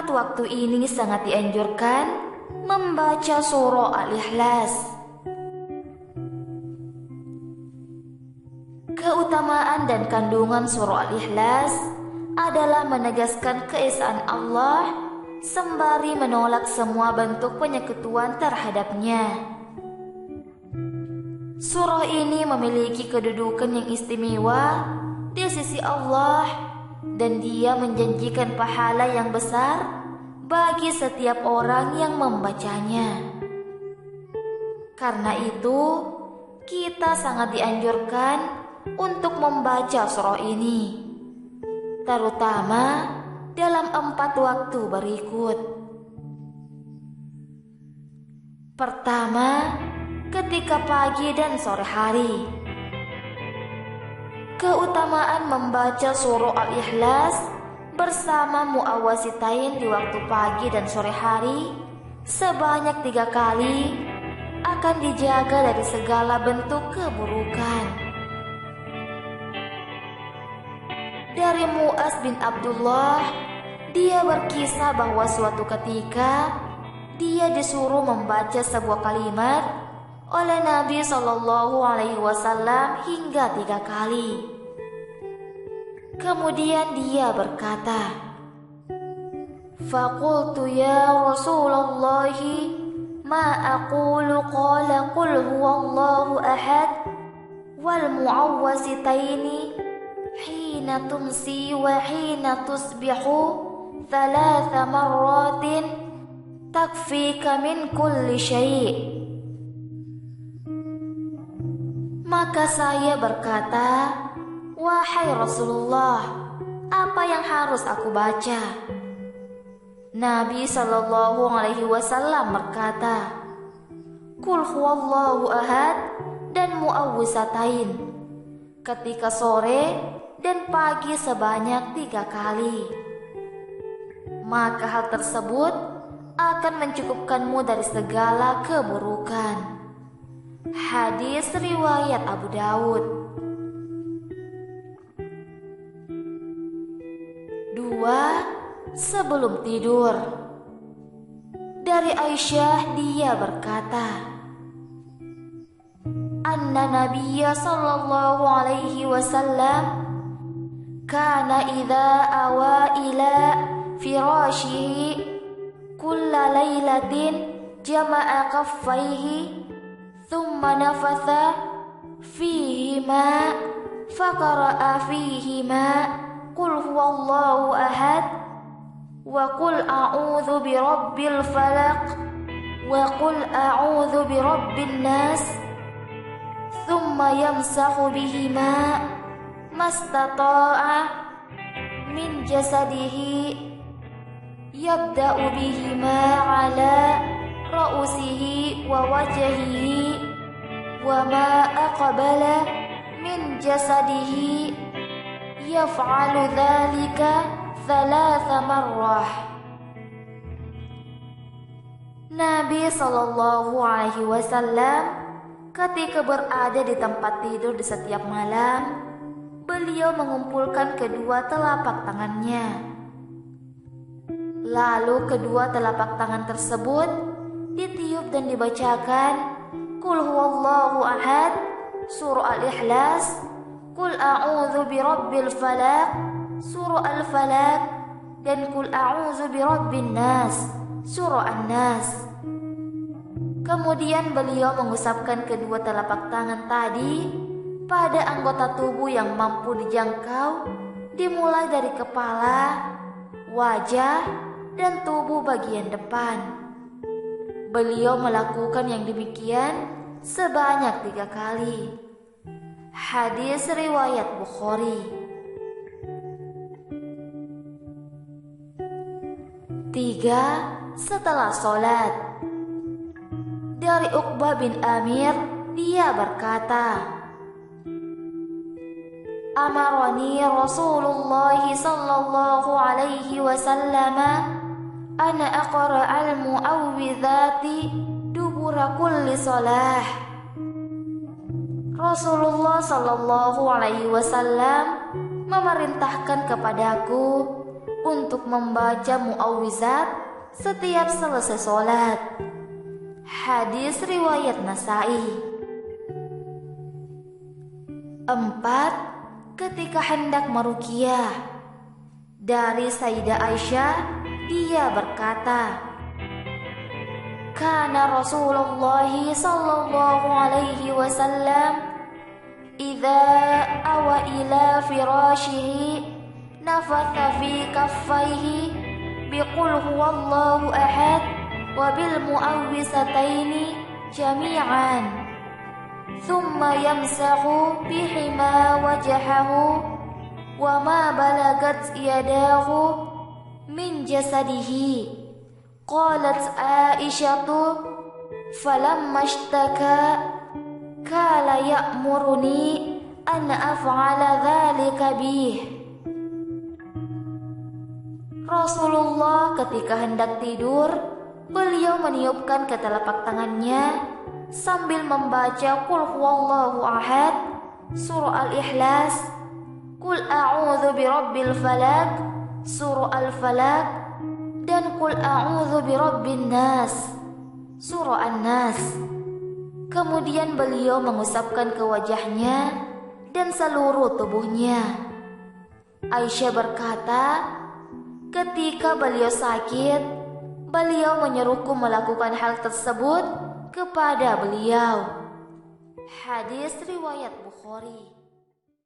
waktu ini sangat dianjurkan membaca surah Al-Ikhlas. Keutamaan dan kandungan surah Al-Ikhlas adalah menegaskan keesaan Allah sembari menolak semua bentuk penyekutuan terhadapnya. Surah ini memiliki kedudukan yang istimewa di sisi Allah dan dia menjanjikan pahala yang besar bagi setiap orang yang membacanya. Karena itu, kita sangat dianjurkan untuk membaca surah ini, terutama dalam 4 waktu berikut. Pertama, ketika pagi dan sore hari. Keutamaan membaca surah Al-Ikhlas bersama muawwidzatain di waktu pagi dan sore hari sebanyak 3 kali akan dijaga dari segala bentuk keburukan. Dari Mu'az bin Abdullah, dia berkisah bahwa suatu ketika dia disuruh membaca sebuah kalimat oleh Nabi SAW hingga 3 kali. Kemudian dia berkata, "Faqultu ya Rasulullah, ma aqulu qala qul huwallahu ahad wal mu'awwidzaini hina tumsi wa hina tusbihu 3 marratin takfika min kulli syai'." Maka saya berkata, "Wahai Rasulullah, apa yang harus aku baca?" Nabi SAW berkata, "Qul huwallahu ahad dan mu'awwidzatain ketika sore dan pagi sebanyak 3 kali. Maka hal tersebut akan mencukupkanmu dari segala keburukan." Hadis riwayat Abu Dawud. 2. Sebelum tidur. Dari Aisyah dia berkata, "Anna Nabiyya sallallahu alaihi wasallam kana idza awa ila firashihi kulla lailatin jama'a kaffaihi thumma nafatha fihima faqara'a fihima qul huwallahu ahad wa qul a'udzu birabbil falaq wa qul a'udzu birabbin nas thumma yamsahu bihima mastata'a min jasadihi yabda'u bihima ala ra'usihi wa wajhihi wa ma aqbala min jasadihi yaf'alu dhalika 3 marrah." Nabi SAW ketika berada di tempat tidur di setiap malam, beliau mengumpulkan kedua telapak tangannya. Lalu kedua telapak tangan tersebut ditiup dan dibacakan Qul huwallahu ahad, surah Al-Ikhlas, Qul a'udzu birabbil falaq, surah Al-Falaq, dan Qul a'udzu birabbin nas, surah An-Nas. Kemudian beliau mengusapkan kedua telapak tangan tadi pada anggota tubuh yang mampu dijangkau, dimulai dari kepala, wajah, dan tubuh bagian depan. Beliau melakukan yang demikian sebanyak 3 kali. Hadis riwayat Bukhari. 3. Setelah sholat. Dari Uqbah bin Amir, dia berkata, "Amarani Rasulullah sallallahu alaihi wasallam ana aqra al-mu'awwidzati dubura kulli shalah." Rasulullah sallallahu alaihi wasallam memerintahkan kepadaku untuk membaca muawwizat setiap selesai sholat. Hadis riwayat Nasai. 4. Ketika hendak meruqyah. Dari Sayyidah Aisyah, dia berkata, Kana Rasulullah sallallahu alaihi wasallam idza awa ila firashihi nafatha fi kaffaihi biqul huwallahu ahad wa bil muawwizataini jami'an thumma yamsahu bihima wajhahu wa ma balagat yadahu min jasadihi. Qalat Aisyatu falamma ishtaka kala ya'muruni an af'ala dhalika bih. Rasulullah ketika hendak tidur, beliau meniupkan ke telapak tangannya sambil membaca Qul huwallahu ahad, surah Al-Ikhlas, Qul a'udzu birabbil falaq, surah Al-Falaq, dan Qul a'udzu birabbin nas, surah An-Nas. Kemudian beliau mengusapkan ke wajahnya dan seluruh tubuhnya. Aisyah berkata, ketika beliau sakit, beliau menyuruhku melakukan hal tersebut kepada beliau. Hadis riwayat Bukhari.